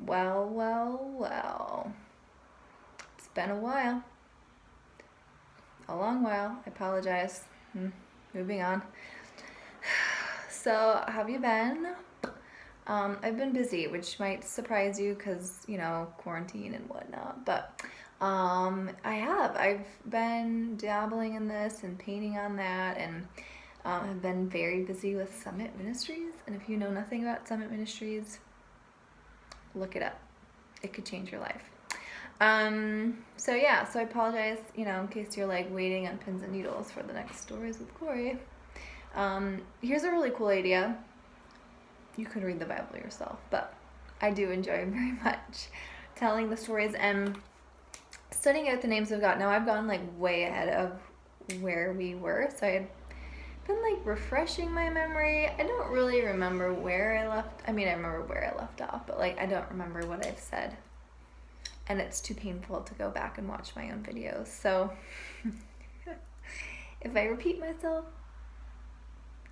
Well, well, well. It's been a while. A long while. I apologize. Moving on. So, how have you been? I've been busy, which might surprise you because, quarantine and whatnot. But I have. I've been dabbling in this and painting on that, and I've been very busy with Summit Ministries. And if you know nothing about Summit Ministries, look it up. It could change your life. So I apologize, in case you're like waiting on pins and needles for the next stories with Corrie. Here's a really cool idea. You could read the Bible yourself, but I do enjoy very much telling the stories and studying out the names of God. Now I've gone like way ahead of where we were, so I had been like refreshing my memory. I don't really remember where I left. I remember where I left off, but like I don't remember what I've said. And it's too painful to go back and watch my own videos. So if I repeat myself,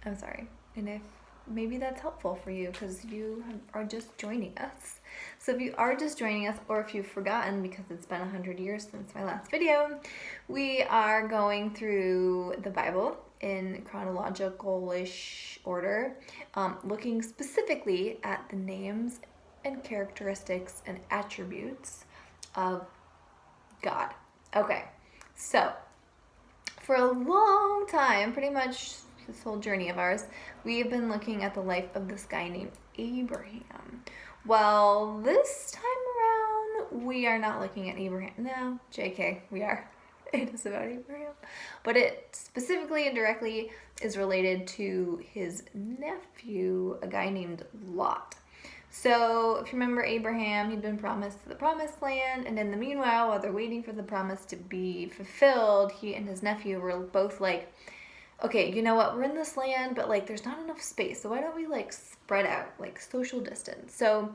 I'm sorry. And if maybe that's helpful for you because you are just joining us. So if you are just joining us, or if you've forgotten because it's been 100 years since my last video, we are going through the Bible in chronological-ish order, looking specifically at the names and characteristics and attributes of God. Okay, so for a long time, pretty much this whole journey of ours, we've been looking at the life of this guy named Abraham. Well, this time around, we are not looking at Abraham. No, JK, we are. It is about Abraham. But it specifically and directly is related to his nephew, a guy named Lot. So, if you remember Abraham, he'd been promised the promised land, and in the meanwhile, while they're waiting for the promise to be fulfilled, he and his nephew were both like, okay, you know what, we're in this land, but like there's not enough space, so why don't we like spread out, like social distance? So,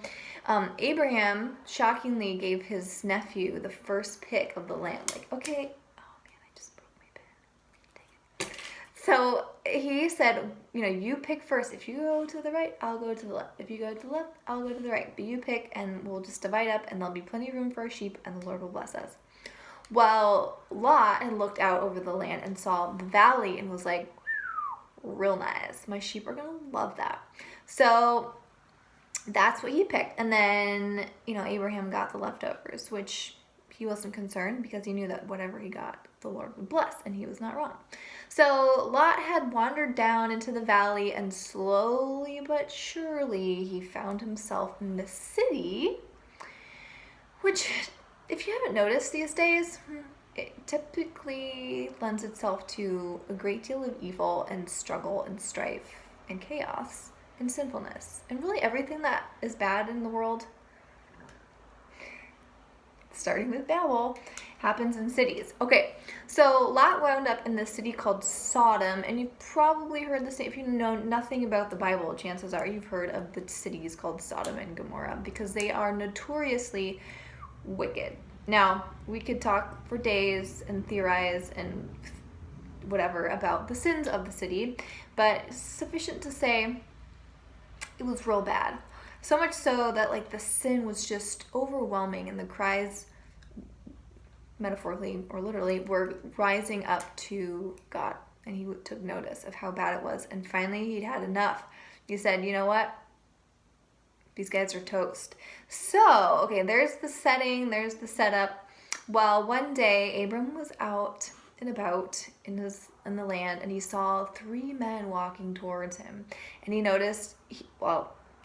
Abraham shockingly gave his nephew the first pick of the land, like, okay, oh man, I just broke my pen. Dang it. So he said, you pick first. If you go to the right, I'll go to the left. If you go to the left, I'll go to the right. But you pick and we'll just divide up and there'll be plenty of room for our sheep and the Lord will bless us. Well, Lot had looked out over the land and saw the valley and was like, real nice. My sheep are going to love that. So that's what he picked. And then, Abraham got the leftovers, which he wasn't concerned because he knew that whatever he got, the Lord would bless, and he was not wrong. So Lot had wandered down into the valley, and slowly but surely he found himself in the city, which, if you haven't noticed these days, it typically lends itself to a great deal of evil and struggle and strife and chaos and sinfulness and really everything that is bad in the world, starting with Babel, happens in cities. Okay, so Lot wound up in this city called Sodom, and you've probably heard this name. If you know nothing about the Bible, chances are you've heard of the cities called Sodom and Gomorrah because they are notoriously wicked. Now, we could talk for days and theorize and whatever about the sins of the city, but it's sufficient to say it was real bad. So much so that like the sin was just overwhelming, and the cries, metaphorically or literally, were rising up to God, and he took notice of how bad it was, and finally he'd had enough. He said, you know what? These guys are toast. So, okay, there's the setting, there's the setup. Well, one day, Abram was out and about in the land, and he saw 3 men walking towards him. And he noticed,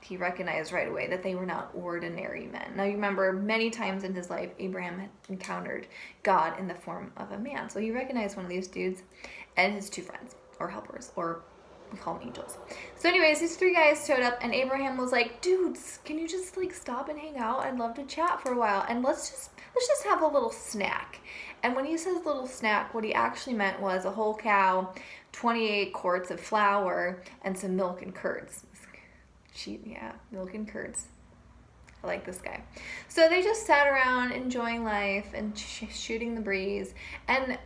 he recognized right away that they were not ordinary men. Now, you remember, many times in his life, Abraham had encountered God in the form of a man. So he recognized one of these dudes and his 2 friends, or helpers, or we call them angels. So anyways, these 3 guys showed up, and Abraham was like, dudes, can you just like stop and hang out? I'd love to chat for a while, and let's just have a little snack. And when he says little snack, what he actually meant was a whole cow, 28 quarts of flour, and some milk and curds. Milk and curds. I like this guy. So they just sat around enjoying life and shooting the breeze. And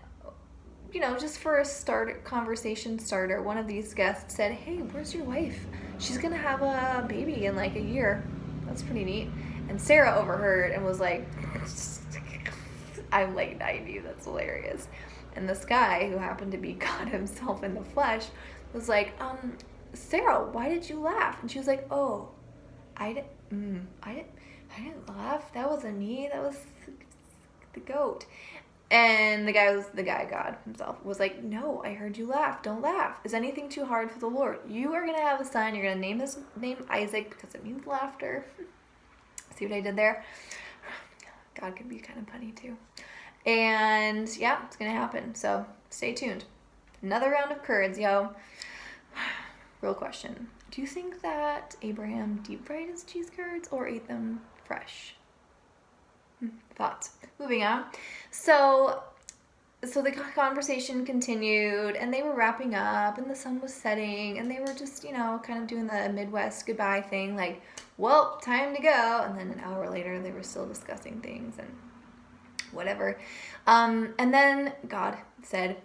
just for a conversation starter, one of these guests said, hey, where's your wife? She's gonna have a baby in like a year. that's pretty neat. And Sarah overheard and was like, I'm like 90, that's hilarious. And this guy, who happened to be God himself in the flesh, was like, Sarah, why did you laugh? And she was like, oh, I didn't laugh. That wasn't me. That was the goat. And the guy, God himself, was like, no, I heard you laugh. Don't laugh. Is anything too hard for the Lord? You are going to have a son. You're going to name his name Isaac because it means laughter. See what I did there? God could be kind of funny too. And yeah, it's going to happen. So stay tuned. Another round of curds, yo. Real question. Do you think that Abraham deep fried his cheese curds or ate them fresh? Thoughts. Moving on. So the conversation continued, and they were wrapping up, and the sun was setting, and they were just, kind of doing the Midwest goodbye thing, like, well, time to go. And then an hour later, they were still discussing things and whatever. And then God said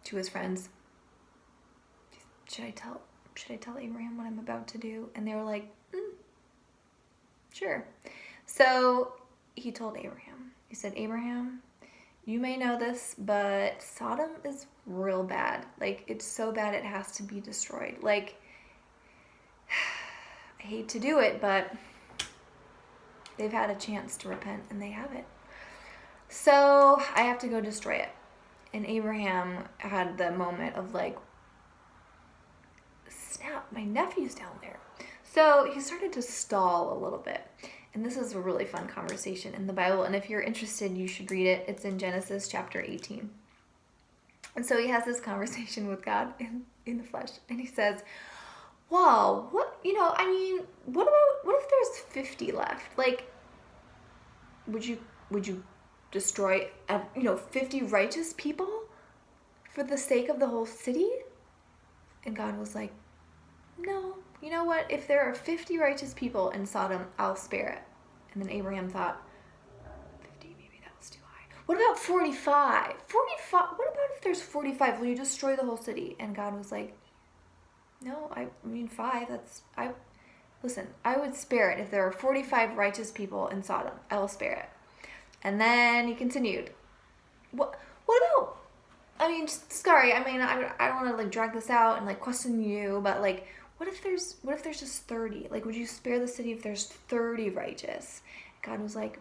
to his friends, should I tell Abraham what I'm about to do? And they were like, sure. So he told Abraham, he said, Abraham, you may know this, but Sodom is real bad. Like, it's so bad it has to be destroyed. Like, I hate to do it, but they've had a chance to repent, and they haven't. So I have to go destroy it. And Abraham had the moment of like, snap, my nephew's down there. So he started to stall a little bit. And this is a really fun conversation in the Bible. And if you're interested, you should read it. It's in Genesis chapter 18. And so he has this conversation with God in the flesh. And he says, wow, what if there's 50 left? Like, would you destroy, 50 righteous people for the sake of the whole city? And God was like, no, you know what? If there are 50 righteous people in Sodom, I'll spare it. And then Abraham thought, 50, maybe that was too high. What about 45? 45, what about if there's 45? Will you destroy the whole city? And God was like, no, 5, listen, I would spare it if there are 45 righteous people in Sodom. I will spare it. And then he continued, what about, I don't want to like drag this out and like question you, but like, what if there's just 30? Like, would you spare the city if there's 30 righteous? God was like,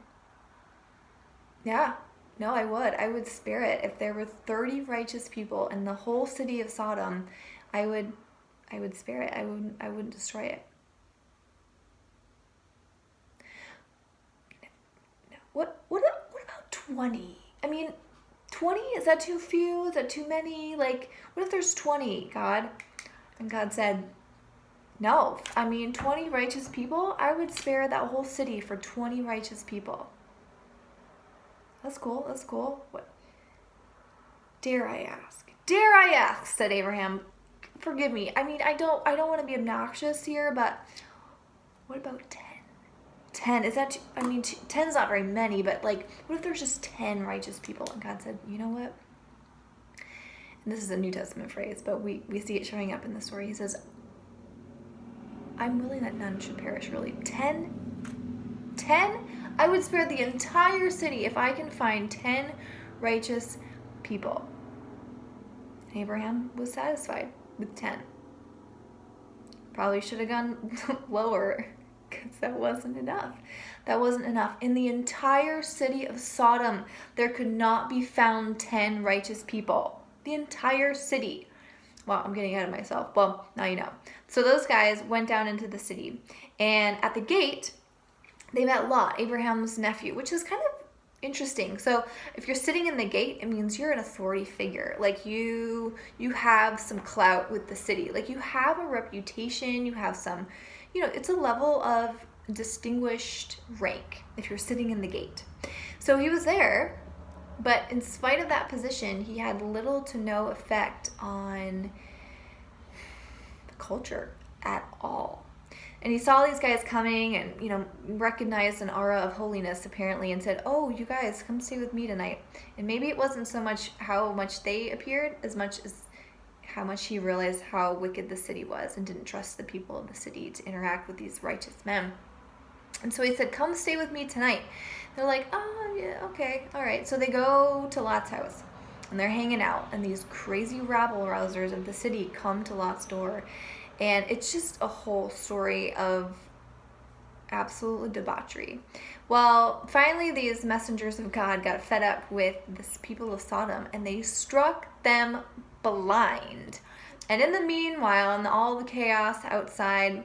yeah, no, I would spare it. If there were 30 righteous people in the whole city of Sodom, I would spare it. I wouldn't destroy it. No. What about 20? 20? Is that too few? Is that too many? Like, what if there's 20, God? And God said, no. 20 righteous people? I would spare that whole city for 20 righteous people. That's cool. What? Dare I ask, said Abraham. Forgive me. I don't want to be obnoxious here, but what about 10? 10, is that, 10's not very many, but like, what if there's just 10 righteous people? And God said, you know what? And this is a New Testament phrase, but we see it showing up in the story. He says, I'm willing that none should perish, really. 10? 10? I would spare the entire city if I can find 10 righteous people. Abraham was satisfied with 10. Probably should have gone lower, because that wasn't enough. In the entire city of Sodom, there could not be found 10 righteous people. The entire city. Well, I'm getting ahead of myself. Well, now you know. So those guys went down into the city, and at the gate, they met Lot, Abraham's nephew, which is kind of interesting. So if you're sitting in the gate, it means you're an authority figure. Like you have some clout with the city. Like you have a reputation, you have some, it's a level of distinguished rank if you're sitting in the gate. So he was there, but in spite of that position, he had little to no effect on the culture at all. And he saw these guys coming and, recognized an aura of holiness apparently and said, oh, you guys, come stay with me tonight. And maybe it wasn't so much how much they appeared as much as how much he realized how wicked the city was and didn't trust the people of the city to interact with these righteous men. And so he said, come stay with me tonight. They're like, oh, yeah, okay, all right. So they go to Lot's house, and they're hanging out, and these crazy rabble-rousers of the city come to Lot's door, and it's just a whole story of absolute debauchery. Well, finally, these messengers of God got fed up with the people of Sodom, and they struck them blind. And in the meanwhile, in all the chaos outside,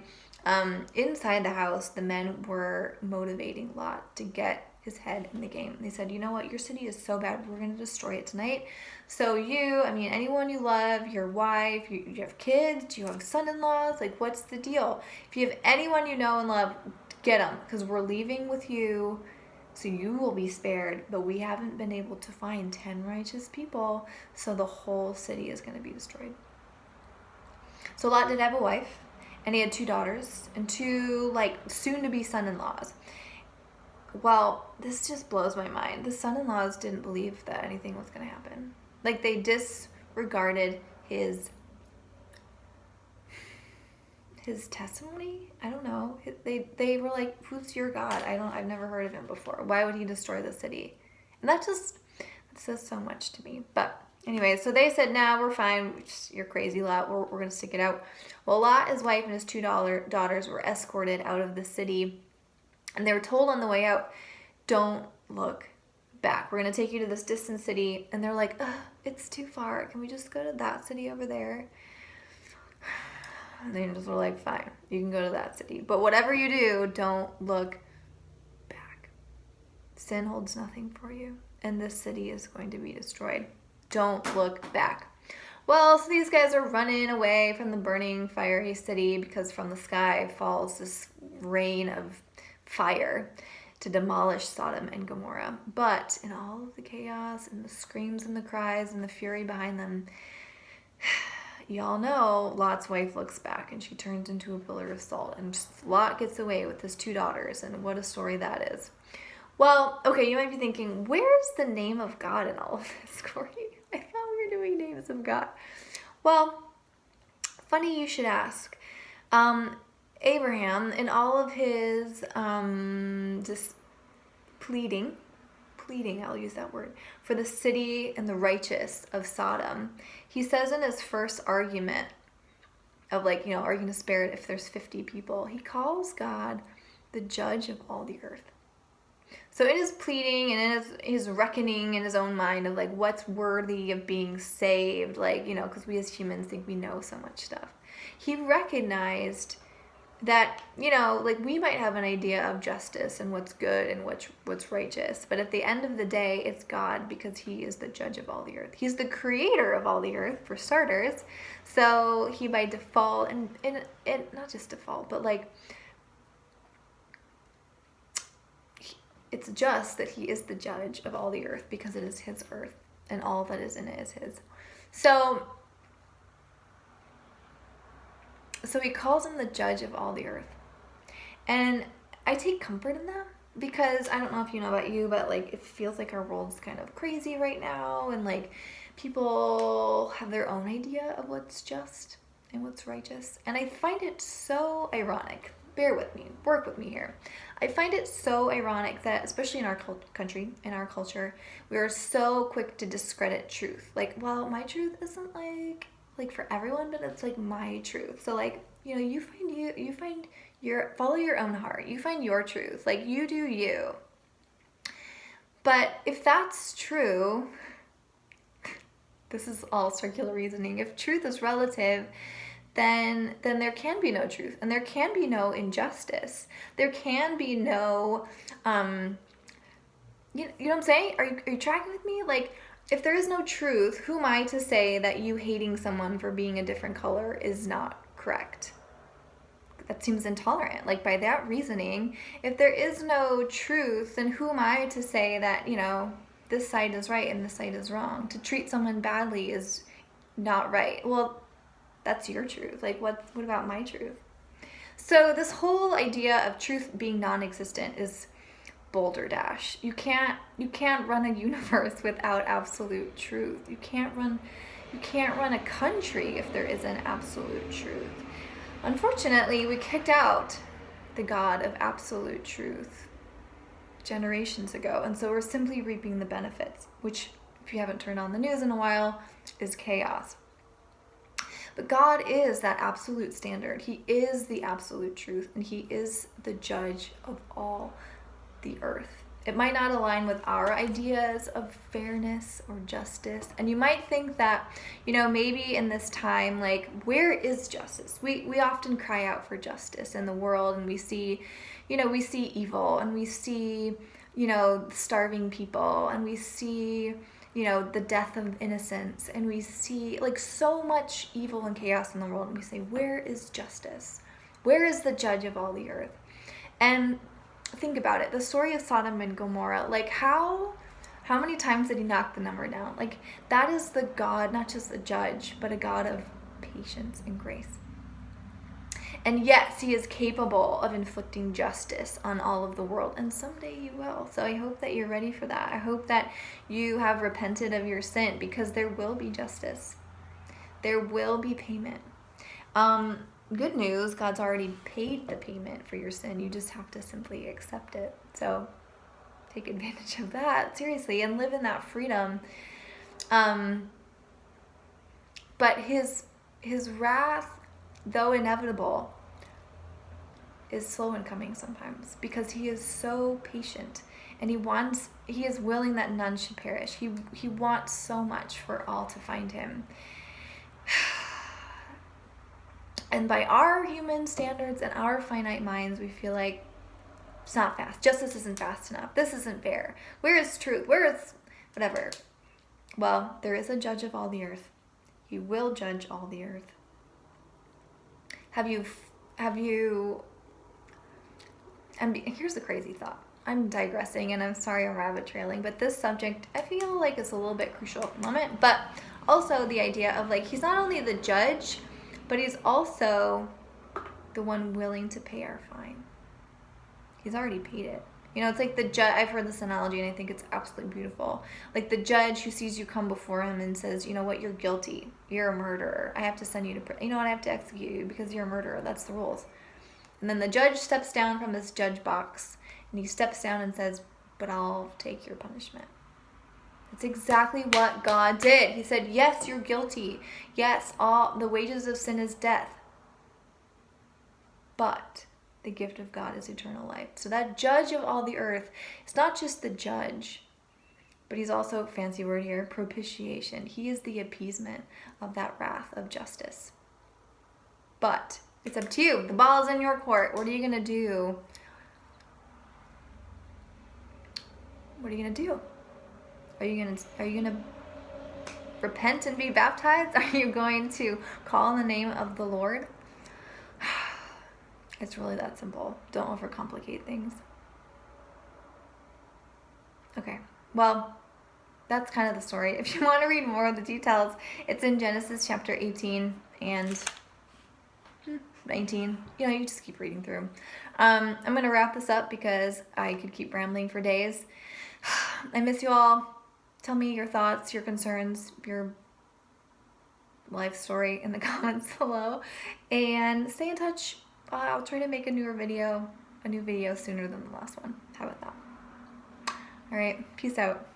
inside the house, the men were motivating Lot to get his head in the game. They said, you know what, your city is so bad, we're going to destroy it tonight. So anyone you love, your wife, you have kids, do you have son-in-laws? Like, what's the deal? If you have anyone you know and love, get them, because we're leaving with you, so you will be spared. But we haven't been able to find 10 righteous people, so the whole city is going to be destroyed. So Lot did have a wife, and he had 2 daughters and 2 soon-to-be son-in-laws. Well, this just blows my mind. The son-in-laws didn't believe that anything was going to happen. Like, they disregarded his testimony. I don't know. They were like, who's your God? I've never heard of him before. Why would he destroy the city? And that says so much to me. But anyway, so they said, nah, we're fine. You're crazy, Lot. We're going to stick it out. Well, Lot, his wife, and his 2 daughters were escorted out of the city. And they were told on the way out, don't look back. We're going to take you to this distant city. And they're like, it's too far. Can we just go to that city over there? And they just were like, fine, you can go to that city. But whatever you do, don't look back. Sin holds nothing for you. And this city is going to be destroyed. Don't look back. Well, so these guys are running away from the burning, fiery city because from the sky falls this rain of fire to demolish Sodom and Gomorrah. But in all of the chaos and the screams and the cries and the fury behind them, y'all know Lot's wife looks back and she turns into a pillar of salt, and Lot gets away with his 2 daughters, and what a story that is. Well, okay, you might be thinking, where's the name of God in all of this, Corrie? I thought we were doing names of God. Well, funny you should ask. Abraham, in all of his just pleading, I'll use that word, for the city and the righteous of Sodom, he says in his first argument of are you going to spare it if there's 50 people? He calls God the judge of all the earth. So in his pleading and in his reckoning in his own mind of what's worthy of being saved, because we as humans think we know so much stuff, he recognized that, we might have an idea of justice and what's good and what's righteous. But at the end of the day, it's God, because he is the judge of all the earth. He's the creator of all the earth, for starters. So he by default, and not just default, but it's just that he is the judge of all the earth because it is his earth and all that is in it is his. So he calls him the judge of all the earth. And I take comfort in that, because I don't know if you know about you, but it feels like our world's kind of crazy right now, and people have their own idea of what's just and what's righteous. And I find it so ironic. Bear with me, work with me here. I find it so ironic that, especially in our country, in our culture, we are so quick to discredit truth. Well, my truth isn't for everyone, but it's my truth. So you find follow your own heart. You find your truth. You do you. But if that's true, this is all circular reasoning. If truth is relative, then there can be no truth, and there can be no injustice. There can be no, you know what I'm saying? Are you tracking with me? If there is no truth, who am I to say that you hating someone for being a different color is not correct? That seems intolerant. By that reasoning, if there is no truth, then who am I to say that, this side is right and this side is wrong? To treat someone badly is not right. Well, that's your truth. What about my truth? So this whole idea of truth being non-existent is boulder dash. You can't run a universe without absolute truth. You can't run a country if there isn't absolute truth. Unfortunately, we kicked out the God of absolute truth generations ago. And so we're simply reaping the benefits, which, if you haven't turned on the news in a while, is chaos. But God is that absolute standard. He is the absolute truth, and he is the judge of all the earth. It might not align with our ideas of fairness or justice. And you might think that, maybe in this time, like, where is justice? We often cry out for justice in the world, and we see evil, and we see, starving people, and we see, the death of innocence, and we see like so much evil and chaos in the world, and we say, where is justice? Where is the judge of all the earth? And think about it, the story of Sodom and Gomorrah, like how many times did he knock the number down? Like, that is the God, not just a judge, but a God of patience and grace. And yes, he is capable of inflicting justice on all of the world, and someday he will. So I hope that you're ready for that. I hope that you have repented of your sin, because there will be justice. There will be payment. Good news, God's already paid the payment for your sin. You just have to simply accept it. So take advantage of that, seriously, and live in that freedom. But his wrath, though inevitable, is slow in coming sometimes, because he is so patient, and he is willing that none should perish. He wants so much for all to find him. And by our human standards and our finite minds, we feel like it's not fast. Justice isn't fast enough. This isn't fair. Where is truth? Where is whatever? Well, there is a judge of all the earth. He will judge all the earth. Have you, and here's the crazy thought. I'm digressing, and I'm sorry I'm rabbit trailing, but this subject, I feel like, is a little bit crucial at the moment. But also the idea of, like, he's not only the judge, but he's also the one willing to pay our fine. He's already paid it. It's like the judge. I've heard this analogy, and I think it's absolutely beautiful. Like the judge who sees you come before him and says, you know what, you're guilty. You're a murderer. I have to send you to prison. I have to execute you because you're a murderer. That's the rules. And then the judge steps down from this judge box, and he steps down and says, but I'll take your punishment. It's exactly what God did. He said, yes, you're guilty. Yes, all the wages of sin is death. But the gift of God is eternal life. So that judge of all the earth is not just the judge, but he's also, fancy word here, propitiation. He is the appeasement of that wrath of justice. But it's up to you. The ball is in your court. What are you going to do? What are you going to do? Are you going to repent and be baptized? Are you going to call on the name of the Lord? It's really that simple. Don't overcomplicate things. Okay, well, that's kind of the story. If you want to read more of the details, it's in Genesis chapter 18 and 19. You just keep reading through. I'm going to wrap this up because I could keep rambling for days. I miss you all. Tell me your thoughts, your concerns, your life story in the comments below, and stay in touch. I'll try to make a new video sooner than the last one. How about that? All right, peace out.